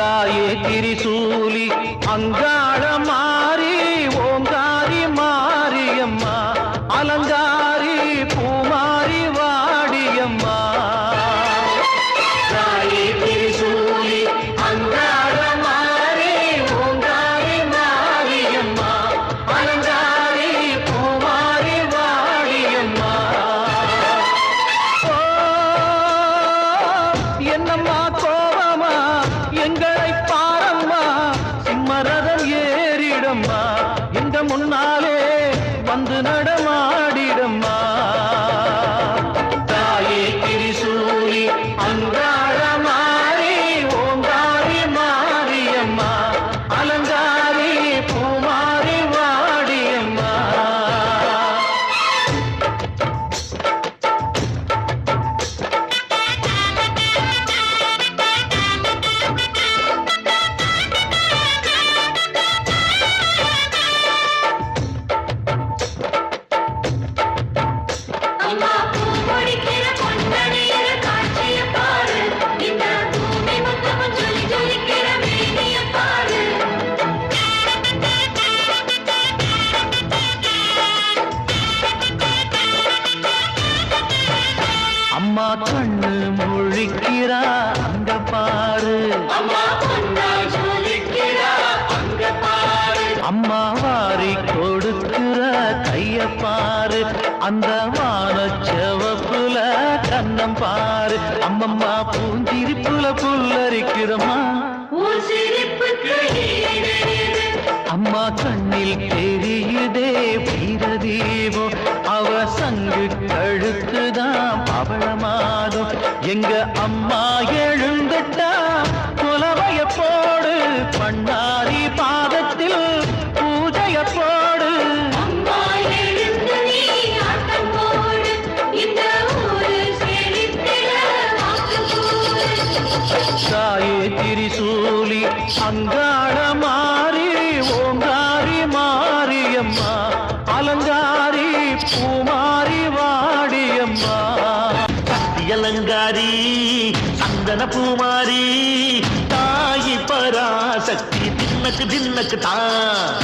தாயே திரிசூலி அங்காள மாறி ஓங்காரி மாரியம்மா அலங்காரி பூமாரி வாடியம்மா தாயே திரிசூலி அங்காள மாறி ஓங்காரி மாரியம்மா அலங்காரி பூமாரி வாடியம்மா என்னம்மா கோபமா எங்களை பாரம்மா சிம்மரதம் ஏறிடம்மா எங்க முன்னாலே வந்து நடமாடிடம்மா தாயே திரிசூலி அங்காள மாறி ஓங்காரி மாரியம்மா அலங்காரி பூமாரி வாடியம்மா அம்மா பூமுடிக்கிற பொன்னணியிற காட்சியைப் பாரு. இந்த பூமி மொத்தமும் ஜொலி ஜொலிக்கிற மேனியைப் பாரு. அம்மா கண்ணு முழிக்கிறா அங்க பாரு அம்மா பொன்னா ஜொலிக்கிறா அங்க பாரு. அம்மா வாரி கொடுக்கிற கைய பாரு அந்த வானச்செவப்புல கண்ணம் பாரு அம்மம்மா பூஞ்சிரிப்புல புல்லரிக்கிறம்மா உன் சிரிப்புக்கு ஈடேது. அம்மா கண்ணில் தெரியுதே வீரதீபம் அவ சங்கு கழுத்துதான் பவளமாகும் எங்க அம்மா எழுந்துட்டா குலவைய போடு பண்ணாரி பாதத்தில் பூஜைய போடு அம்மா எழுந்து நீ ஆட்டம் போடு. இந்த ஊரு செழித்திட வாக்கு கூறு. தாயே திரிசூலி அங்காள மாறி ஓங்காரி மாரியம்மா அலங்காரி பூமாரி வாடியம்மா அலங்காரி சந்தன பூமாரி தாயி பராசக்தி தின்னக்கு தின்னக்கு தான்